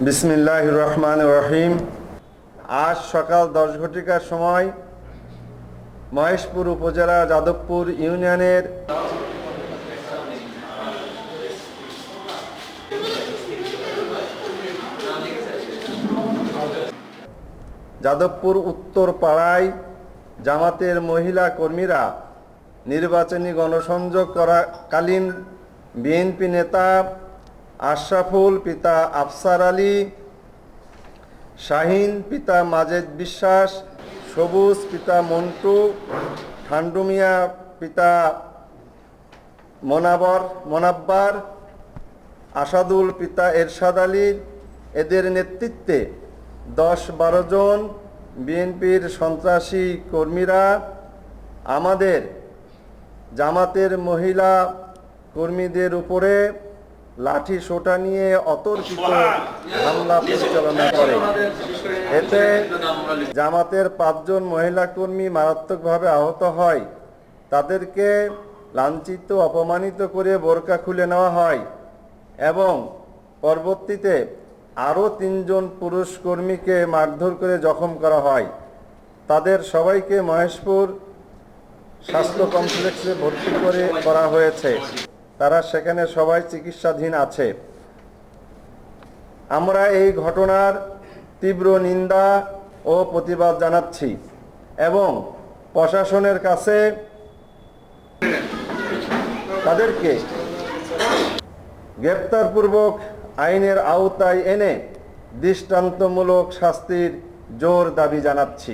বিসমিল্লাহির রহমানির রহিম। আজ সকাল 10 ঘটিকার সময় মহেশপুর উপজেলা যাদবপুর ইউনিয়নের যাদবপুর উত্তর পাড়ায় জামাতের মহিলা কর্মীরা নির্বাচনী গণসংযোগ করাকালীন বিএনপি নেতা আশরাফুল পিতা আফসার আলী, শাহিন পিতা মাজেদ বিশ্বাস, সবুজ পিতা মন্টু, ঠান্ডু মিয়া পিতা মোনাব্বার, আসাদুল পিতা এরশাদ আলী, এদের নেতৃত্বে 10-12 জন বিএনপির সন্ত্রাসী কর্মীরা আমাদের জামাতের মহিলা কর্মীদের উপরে লাঠি সোটা নিয়ে অতর্কিত হামলা পরিচালনা করে। এতে জামাতের 5 জন মহিলা কর্মী মারাত্মকভাবে আহত হয়। তাদেরকে লাঞ্ছিত অপমানিত করে বোরকা খুলে নেওয়া হয় এবং পরবর্তীতে আরও 3 জন পুরুষ কর্মীকে মারধর করে জখম করা হয়। তাদের সবাইকে মহেশপুর স্বাস্থ্য কমপ্লেক্সে ভর্তি করা হয়েছে। তারা সেখানে সবাই চিকিৎসাধীন আছে। আমরা এই ঘটনার তীব্র নিন্দা ও প্রতিবাদ জানাচ্ছি এবং প্রশাসনের কাছে তাদেরকে গ্রেপ্তারপূর্বক আইনের আওতায় এনে দৃষ্টান্তমূলক শাস্তির জোর দাবি জানাচ্ছি।